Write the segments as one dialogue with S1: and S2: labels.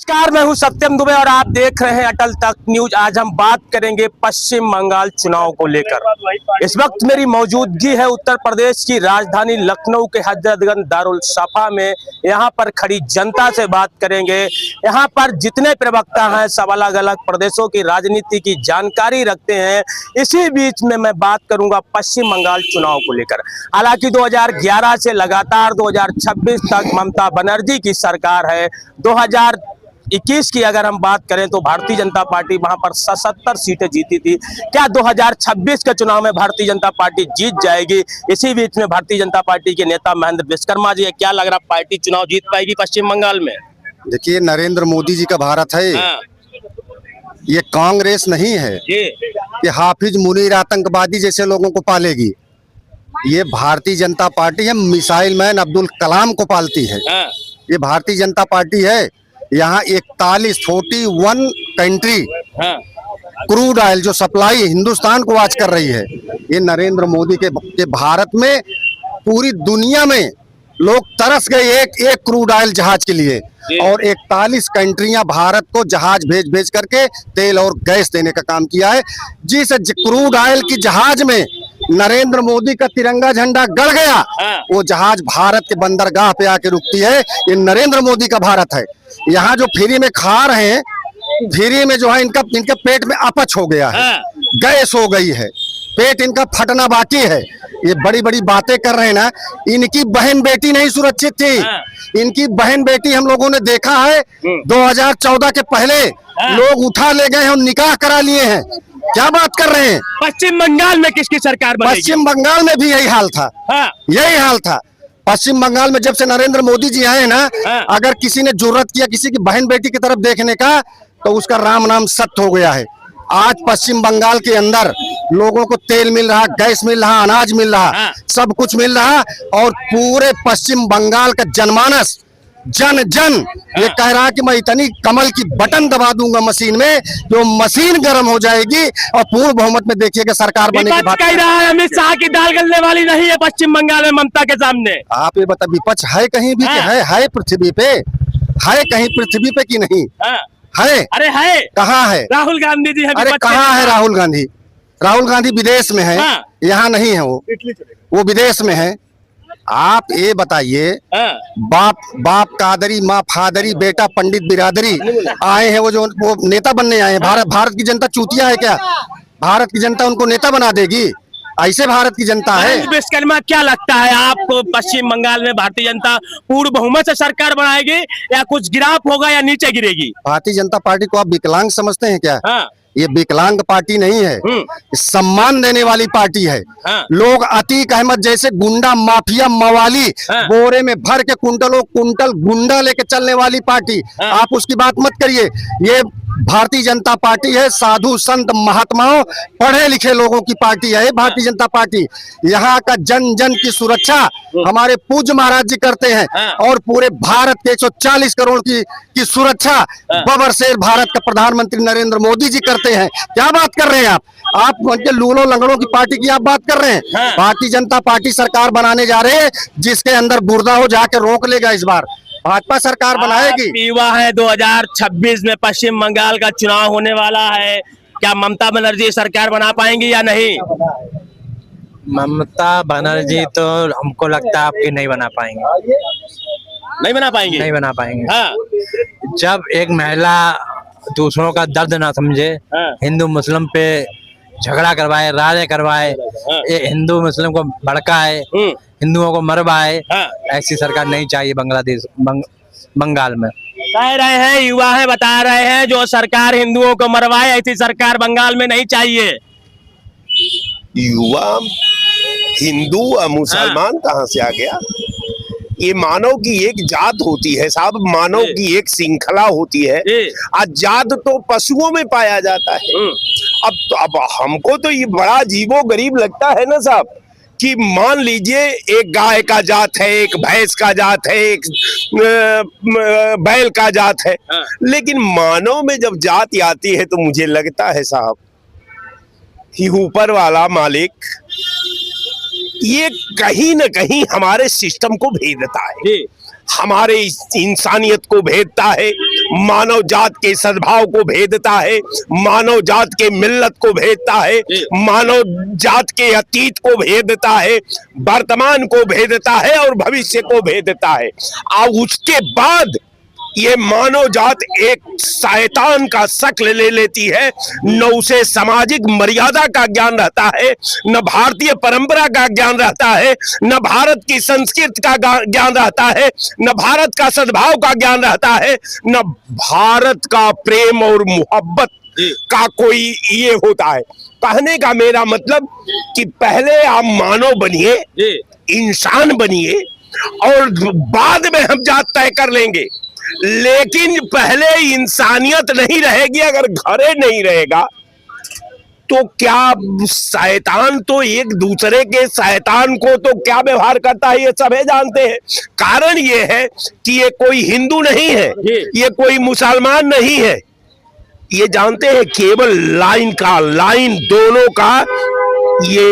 S1: नमस्कार, मैं हूं सत्यम दुबे और आप देख रहे हैं अटल तक न्यूज। आज हम बात करेंगे पश्चिम बंगाल चुनाव को लेकर। इस वक्त मेरी मौजूदगी है उत्तर प्रदेश की राजधानी लखनऊ के हजरतगंज दारुल सफा में। यहां पर खड़ी जनता से बात करेंगे। यहां पर जितने प्रवक्ता हैं सब अलग अलग प्रदेशों की राजनीति की जानकारी रखते हैं। इसी बीच में मैं बात करूंगा पश्चिम बंगाल चुनाव को लेकर। हालांकि 2011 से लगातार 2026 तक ममता बनर्जी की सरकार है। 2021 की अगर हम बात करें तो भारतीय जनता पार्टी वहां पर 77 सीटें जीती थी। क्या 2026 के चुनाव में भारतीय जनता पार्टी जीत जाएगी? इसी बीच में भारतीय जनता पार्टी के नेता महेंद्र विश्वकर्मा जी, क्या लग रहा पार्टी चुनाव जीत पाएगी पश्चिम बंगाल में?
S2: देखिए, नरेंद्र मोदी जी का भारत है।
S1: हाँ।
S2: ये कांग्रेस नहीं है कि हाफिज मुनीर आतंकवादी जैसे लोगों को पालेगी। ये भारतीय जनता पार्टी है, मिसाइल मैन अब्दुल कलाम को पालती है।
S1: हाँ।
S2: ये भारतीय जनता पार्टी है। यहाँ 41 कंट्री क्रूड ऑयल जो सप्लाई हिंदुस्तान को आज कर रही है, ये नरेंद्र मोदी के भारत में पूरी दुनिया में लोग तरस गए एक क्रूड ऑयल जहाज के लिए। और 41 कंट्रियां भारत को जहाज भेज करके तेल और गैस देने का काम किया है। जिस क्रूड ऑयल की जहाज में नरेंद्र मोदी का तिरंगा झंडा गड़ गया, वो जहाज भारत के बंदरगाह पे आके रुकती है। ये नरेंद्र मोदी का भारत है। यहाँ जो फ्री में खा रहे हैं, फ्री में जो है इनका पेट में अपच हो गया है, गैस हो गई है, पेट इनका फटना बाकी है। ये बड़ी बड़ी बातें कर रहे हैं ना। इनकी बहन बेटी नहीं सुरक्षित थी। इनकी बहन बेटी हम लोगों ने देखा है 2014 के पहले लोग उठा ले गए हैं और निकाह करा लिए हैं। क्या बात कर रहे हैं?
S1: पश्चिम बंगाल में किसकी सरकार बनेगी?
S2: पश्चिम बंगाल में भी यही हाल था। यही हाल था पश्चिम बंगाल में। जब से नरेंद्र मोदी जी आए ना, अगर किसी ने जुर्रत किया किसी की बहन बेटी की तरफ देखने का, तो उसका राम नाम सत्य हो गया है। आज पश्चिम बंगाल के अंदर लोगों को तेल मिल रहा, गैस मिल रहा, अनाज मिल रहा, सब कुछ मिल रहा। और पूरे पश्चिम बंगाल का जनमानस जन ये कह रहा कि मैं इतनी कमल की बटन दबा दूंगा मशीन में, जो मशीन गर्म हो जाएगी और पूर्ण बहुमत में देखिएगा सरकार बनेगी।
S1: कह रहा है अमित शाह की दाल गलने वाली नहीं है पश्चिम बंगाल में ममता के सामने।
S2: आप ये बता, विपक्ष है कहीं भी? है पृथ्वी पे? है कहीं पृथ्वी पे कि नहीं है?
S1: अरे है।
S2: कहाँ है
S1: राहुल गांधी जी?
S2: अरे कहाँ है राहुल गांधी? राहुल गांधी विदेश में है। यहाँ नहीं है, वो विदेश में है। आप ये बताइए, बाप कादरी, माँ फादरी, बेटा पंडित बिरादरी आए हैं। वो नेता बनने आए हैं। भारत की जनता चूतिया है क्या? भारत की जनता उनको नेता बना देगी? ऐसे भारत की जनता है।
S1: विश्वकर्मा, क्या लगता है आपको पश्चिम बंगाल में भारतीय जनता पूर्ण बहुमत से सरकार बनाएगी या कुछ गिराव होगा या नीचे गिरेगी?
S2: भारतीय जनता पार्टी को आप विकलांग समझते हैं क्या? ये विकलांग पार्टी नहीं है, सम्मान देने वाली पार्टी है। लोग अतीक अहमद जैसे गुंडा माफिया मवाली बोरे में भर के कुंटल गुंडा लेके चलने वाली पार्टी, आप उसकी बात मत करिए। ये भारतीय जनता पार्टी है, साधु संत महात्माओं पढ़े लिखे लोगों की पार्टी है भारतीय जनता पार्टी। यहाँ का जन की सुरक्षा हमारे पूज्य महाराज जी करते हैं। और पूरे भारत के 140 करोड़ की सुरक्षा बबरशेर भारत का प्रधानमंत्री नरेंद्र मोदी जी करते हैं। क्या बात कर रहे हैं आप लूलों लंगड़ों की पार्टी की आप बात कर रहे हैं। भारतीय जनता पार्टी सरकार बनाने जा रहे हैं, जिसके अंदर गुर्दा हो जाके रोक लेगा। इस बार भाजपा सरकार बनाएगी।
S1: युवा है, 2026 में पश्चिम बंगाल का चुनाव होने वाला है। क्या ममता बनर्जी सरकार बना पाएंगी या नहीं?
S3: ममता बनर्जी तो हमको लगता है आपकी नहीं बना पाएंगे।
S1: नहीं बना पाएंगे? नहीं
S3: बना पाएंगे। जब एक महिला दूसरों का दर्द ना समझे, हिंदू मुस्लिम पे झगड़ा करवाए, राज करवाए, हिंदू मुस्लिम को भड़काए, हिंदुओं को मरवाए, ऐसी सरकार नहीं चाहिए बंगाल में।
S1: कह रहे हैं, युवा है बता रहे हैं, जो सरकार हिंदुओं को मरवाए ऐसी सरकार बंगाल में नहीं चाहिए।
S4: युवा हिंदू और मुसलमान कहाँ से आ गया? ये मानव की एक जात होती है साहब, मानव की एक श्रृंखला होती है। आज जात तो पशुओं में पाया जाता है। अब हमको तो ये बड़ा अजीबो गरीब लगता है ना साहब, कि मान लीजिए एक गाय का जात है, एक भैंस का जात है, एक बैल का जात है, लेकिन मानव में जब जाति आती है तो मुझे लगता है साहब कि ऊपर वाला मालिक ये कहीं न कहीं हमारे सिस्टम को भेदता है। हमारे इंसानियत को भेदता है, मानव जात के सद्भाव को भेदता है, मानव जात के मिल्लत को भेदता है, मानव जात के अतीत को भेदता है, वर्तमान को भेदता है और भविष्य को भेदता है। और उसके बाद ये मानव जात एक शैतान का शक्ल ले लेती है। न उसे सामाजिक मर्यादा का ज्ञान रहता है, न भारतीय परंपरा का ज्ञान रहता है, न भारत की संस्कृति का ज्ञान रहता है, न भारत का सद्भाव का ज्ञान रहता है, न भारत का प्रेम और मोहब्बत का कोई ये होता है। कहने का मेरा मतलब कि पहले आप मानव बनिए, इंसान बनिए और बाद में हम जात तय कर लेंगे। लेकिन पहले इंसानियत नहीं रहेगी, अगर घरे नहीं रहेगा तो क्या शैतान तो एक दूसरे के शैतान को तो क्या व्यवहार करता है ये सभी जानते हैं। कारण ये है कि ये कोई हिंदू नहीं है, ये कोई मुसलमान नहीं है, ये जानते हैं केवल लाइन दोनों का ये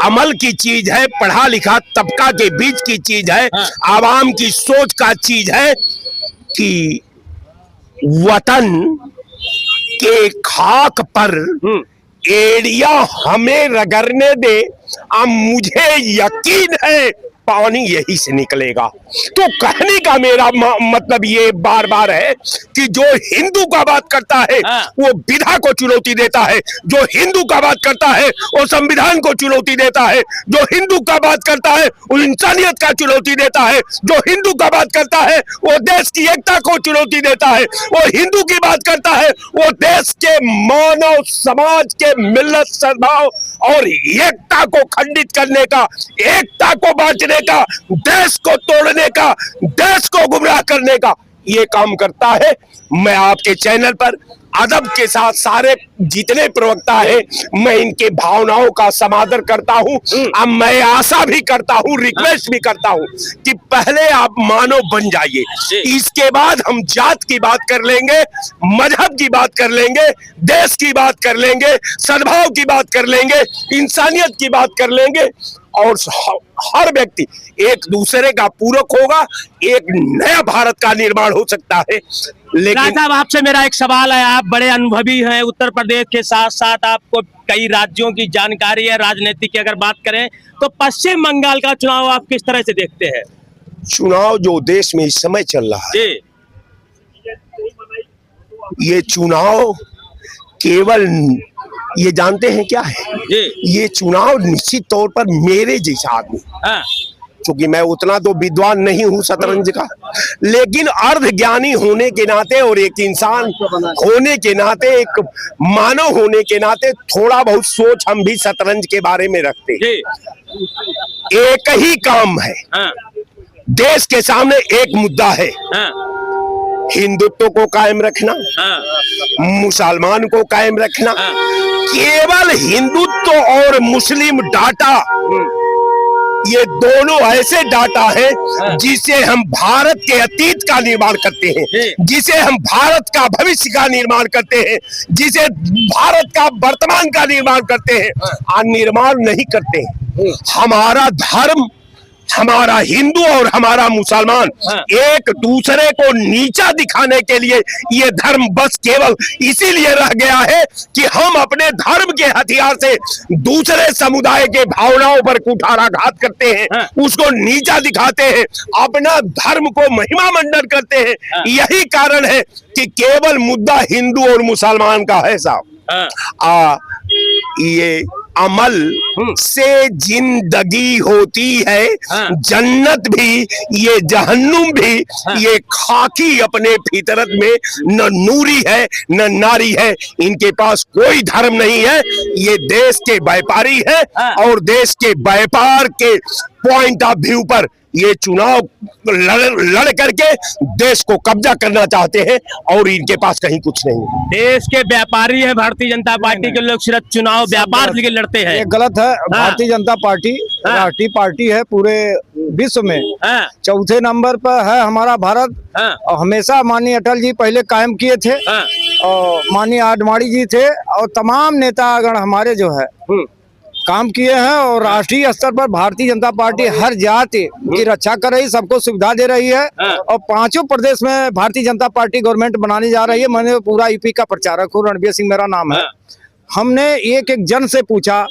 S4: अमल की चीज है, पढ़ा लिखा तबका के बीच की चीज है, आवाम की सोच का चीज है कि वतन के खाक पर एड़िया हमें रगड़ने दे, अब मुझे यकीन है पानी यही से निकलेगा। तो कहने का मेरा मतलब ये बार बार है कि जो हिंदू का बात करता है वो विधा को चुनौती देता है, जो हिंदू का बात करता है वो संविधान को चुनौती देता है, जो हिंदू का बात करता है वो इंसानियत का चुनौती देता है, जो हिंदू का बात करता है वो देश की एकता को चुनौती देता है, वो हिंदू की बात करता है वो देश के मानव समाज के मिल्लत सद्भाव और एकता को खंडित करने का, एकता को बांटने का, देश को तोड़ने का, देश को गुमराह करने का ये काम करता है। मैं आपके चैनल पर अदब के साथ सारे जितने प्रवक्ता हैं मैं इनके भावनाओं का समादर करता हूं। अब मैं आशा भी करता हूं, रिक्वेस्ट भी करता हूं कि पहले आप मानव बन जाइए, इसके बाद हम जात की बात कर लेंगे, मजहब की बात कर लेंगे, देश की बात कर लेंगे, सद्भाव की बात कर लेंगे, इंसानियत की बात कर लेंगे और हर व्यक्ति एक दूसरे का पूरक होगा, एक नया भारत का निर्माण हो सकता है। लेकिन
S1: साहब आपसे मेरा एक सवाल है, आप बड़े अनुभवी हैं, उत्तर प्रदेश के साथ साथ आपको कई राज्यों की जानकारी है, राजनीति की अगर बात करें तो पश्चिम बंगाल का चुनाव आप किस तरह से देखते हैं?
S4: चुनाव जो देश में इस समय चल रहा है, ये चुनाव केवल ये जानते हैं क्या है, ये चुनाव निश्चित तौर पर मेरे जैसा आदमी, क्योंकि मैं उतना तो विद्वान नहीं हूं शतरंज का, लेकिन अर्ध ज्ञानी होने के नाते और एक इंसान होने के नाते, एक मानव होने के नाते थोड़ा बहुत सोच हम भी शतरंज के बारे में रखते हैं। एक ही काम है, देश के सामने एक मुद्दा है, हिंदुत्व को कायम रखना, मुसलमान को कायम रखना। केवल हिंदुत्व और मुस्लिम डाटा, ये दोनों ऐसे डाटा हैं जिसे हम भारत के अतीत का निर्माण करते हैं, जिसे हम भारत का भविष्य का निर्माण करते हैं, जिसे भारत का वर्तमान का निर्माण करते हैं, निर्माण नहीं करते हैं। हमारा धर्म, हमारा हिंदू और हमारा मुसलमान एक दूसरे को नीचा दिखाने के लिए ये धर्म बस केवल इसीलिए रह गया है कि हम अपने धर्म के हथियार से दूसरे समुदाय के भावनाओं पर कुठाराघात करते हैं, उसको नीचा दिखाते हैं, अपना धर्म को महिमा मंडन करते हैं। यही कारण है कि केवल मुद्दा हिंदू और मुसलमान का है साहब। ये अमल से जिंदगी होती है, जन्नत भी, ये जहन्नुम भी, ये खाकी अपने फितरत में न नूरी है न नारी है, इनके पास कोई धर्म नहीं है, ये देश के व्यापारी है और देश के व्यापार के पॉइंट ऑफ व्यू पर ये चुनाव लड़ करके देश को कब्जा करना चाहते हैं और इनके पास कहीं कुछ नहीं।
S1: देश के व्यापारी है भारतीय जनता पार्टी के लोग, सिर्फ चुनाव व्यापार के लिए लड़ते हैं,
S5: ये गलत है। भारतीय जनता पार्टी राष्ट्रीय पार्टी है पूरे विश्व में, चौथे नंबर पर है हमारा भारत। और हमेशा माननीय अटल जी पहले कायम किए थे और माननीय आडवाणी जी थे और तमाम नेतागण हमारे जो है काम किए हैं और राष्ट्रीय स्तर पर भारतीय जनता पार्टी हर जाति की रक्षा कर रही, सबको सुविधा दे रही है और 5 प्रदेश में भारतीय जनता पार्टी गवर्नमेंट बनाने जा रही है। मैंने पूरा यूपी का प्रचारक हूँ, रणबीर सिंह मेरा नाम है। हमने एक जन से पूछा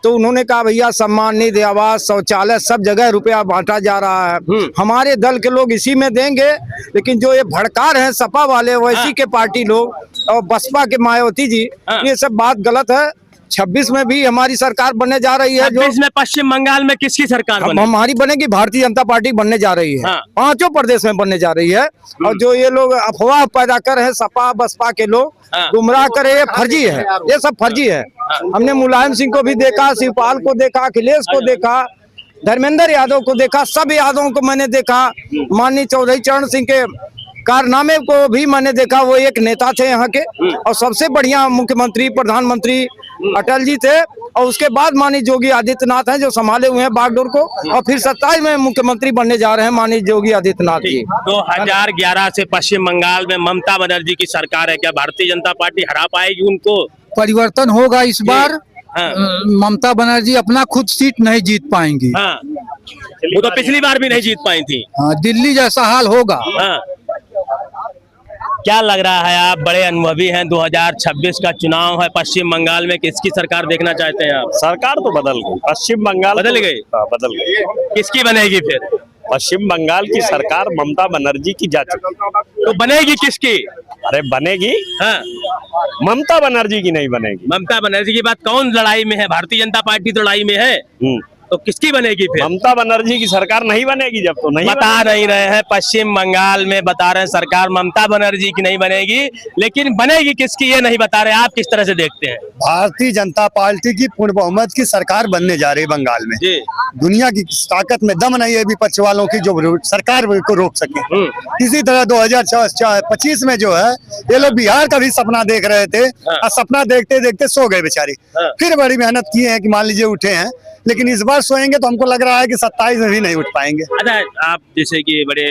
S5: तो उन्होंने कहा भैया सम्मान निधि, आवास, शौचालय सब जगह रुपया बांटा जा रहा है, हमारे दल के लोग इसी में देंगे। लेकिन जो ये भड़का रहे हैं सपा वाले, वैसी के पार्टी लोग और बसपा के मायावती जी, ये सब बात गलत है। 26 में भी हमारी सरकार बनने जा रही है।
S1: 26 में पश्चिम बंगाल में किसकी सरकार बनेगी?
S5: हमारी बनेगी, भारतीय जनता पार्टी बनने जा रही है। 5 प्रदेश में बनने जा रही है। और जो ये लोग अफवाह पैदा कर रहे हैं सपा बसपा के लोग, गुमराह करे, ये फर्जी है, ये सब फर्जी है। हमने मुलायम सिंह को भी देखा, शिवपाल को देखा, अखिलेश को देखा, धर्मेंद्र यादव को देखा, सब यादवों को मैंने देखा। माननीय चौधरी चरण सिंह के कारनामे को भी मैंने देखा, वो एक नेता थे यहाँ के और सबसे बढ़िया मुख्यमंत्री प्रधानमंत्री अटल जी थे। और उसके बाद माननीय योगी आदित्यनाथ हैं जो संभाले हुए हैं बागडोर को, और फिर 27 में मुख्यमंत्री बनने जा रहे हैं माननीय योगी आदित्यनाथ जी।
S1: 2011 से पश्चिम बंगाल में ममता बनर्जी की सरकार है, क्या भारतीय जनता पार्टी हरा पाएगी उनको?
S6: परिवर्तन होगा इस बार। ममता बनर्जी अपना खुद सीट नहीं जीत पाएंगी।
S1: वो तो पिछली बार भी नहीं जीत पाई थी।
S6: दिल्ली जैसा हाल होगा।
S1: क्या लग रहा है, आप बड़े अनुभवी हैं, 2026 का चुनाव है पश्चिम बंगाल में, किसकी सरकार देखना चाहते हैं आप?
S7: सरकार तो बदल गई, पश्चिम बंगाल
S1: बदल गई।
S7: बदल गई।
S1: किसकी बनेगी फिर?
S7: पश्चिम बंगाल की सरकार ममता बनर्जी की जा चुकी।
S1: तो बनेगी किसकी?
S7: अरे बनेगी, ममता बनर्जी की नहीं बनेगी।
S1: ममता बनर्जी की बात कौन लड़ाई में है? भारतीय जनता पार्टी तो लड़ाई में है, तो किसकी बनेगी फिर?
S7: ममता बनर्जी की सरकार नहीं बनेगी जब तो नहीं
S1: बता नहीं रहे हैं। पश्चिम बंगाल में बता रहे हैं सरकार ममता बनर्जी की नहीं बनेगी, लेकिन बनेगी किसकी ये नहीं बता रहे। आप किस तरह से देखते हैं?
S2: भारतीय जनता पार्टी की पूर्ण बहुमत की सरकार बनने जा रही है बंगाल में। दुनिया की ताकत में दम नहीं है विपक्ष वालों की जो सरकार को रोक सके। इसी तरह 2025 में जो है ये लोग बिहार का भी सपना देख रहे थे और सपना देखते देखते सो गए बेचारे। फिर बड़ी मेहनत की है कि मान लीजिए उठे हैं, लेकिन इस बार सोएंगे तो हमको लग रहा है कि 27 में भी नहीं उठ पाएंगे।
S1: अच्छा, आप जैसे कि बड़े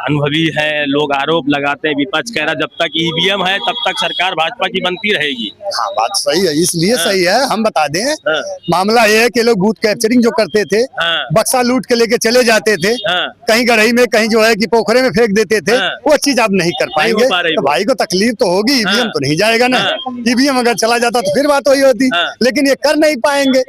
S1: अनुभवी हैं, लोग आरोप लगाते हैं, विपक्ष कह रहा जब तक ईवीएम है तब तक सरकार भाजपा की बनती रहेगी।
S2: हाँ, बात सही है, इसलिए सही है। हम बता दें, मामला ये है कि लोग बूथ कैप्चरिंग जो करते थे, बक्सा लूट के लेके चले जाते थे, कहीं गढ़ई में, कहीं जो है कि पोखरे में फेंक देते थे, वो चीज आप नहीं कर पाएंगे। तो भाई को तकलीफ तो होगी, ईवीएम तो नहीं जाएगा ना। ईवीएम अगर चला जाता तो फिर बात वही होती, लेकिन ये कर नहीं पाएंगे।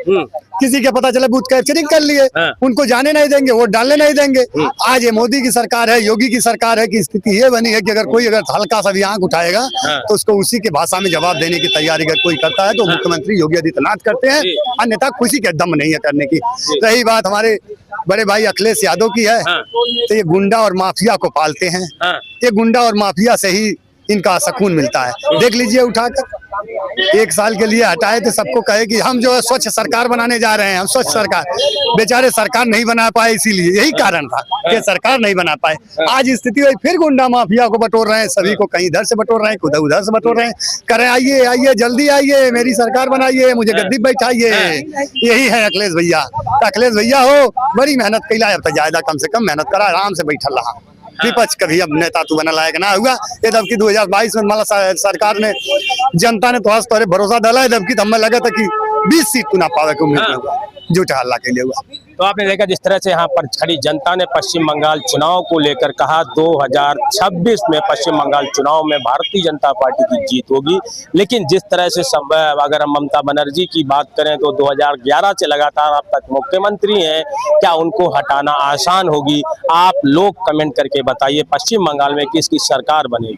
S2: किसी के पता चला बूथ कैप्चरिंग कर लिए, उनको जाने नहीं देंगे, वोट डालने नहीं देंगे। आज ये मोदी की सरकार है, योगी की सरकार है कि स्थिति ये बनी है कि अगर कोई हल्का सा भी आंख उठाएगा तो उसको उसी के भाषा में जवाब देने की तैयारी अगर कोई करता है तो मुख्यमंत्री योगी आदित्यनाथ करते हैं, अन्यथा किसी के दम नहीं है करने की। रही बात हमारे बड़े भाई अखिलेश यादव की है, तो ये गुंडा और माफिया को पालते हैं। ये गुंडा और माफिया से ही इनका सुकून मिलता है। देख लीजिए उठाकर 1 साल के लिए हटाए थे, सबको कहे कि हम जो है स्वच्छ सरकार बनाने जा रहे हैं, हम स्वच्छ सरकार। बेचारे सरकार नहीं बना पाए, इसीलिए यही कारण था कि सरकार नहीं बना पाए। आज स्थिति हुई, फिर गुंडा माफिया को बटोर रहे हैं, सभी को कहीं इधर से बटोर रहे हैं, खुद उधर से बटोर रहे हैं, करें आइए आइए जल्दी आइए, मेरी सरकार बनाइए, मुझे गद्दी बैठाइए। यही है अखिलेश भैया। अखिलेश भैया हो बड़ी मेहनत कैला, अब तो ज्यादा कम से कम मेहनत करा, आराम से बैठल रहा। विपक्ष कभी अब नेता तू बना लायक ना हुआ। ये जब की 2022 में माला सरकार ने जनता ने तो तोरे भरोसा डाला, जब की हमें लगा था कि 20 सीट तू ना पावे के उम्मीद हुआ, झूठा हल्ला के लिए हुआ।
S1: तो आपने देखा जिस तरह से यहाँ पर खड़ी जनता ने पश्चिम बंगाल चुनाव को लेकर कहा 2026 में पश्चिम बंगाल चुनाव में भारतीय जनता पार्टी की जीत होगी। लेकिन जिस तरह से अगर हम ममता बनर्जी की बात करें तो 2011 से लगातार अब तक मुख्यमंत्री हैं, क्या उनको हटाना आसान होगी? आप लोग कमेंट करके बताइए पश्चिम बंगाल में किसकी सरकार बनेगी।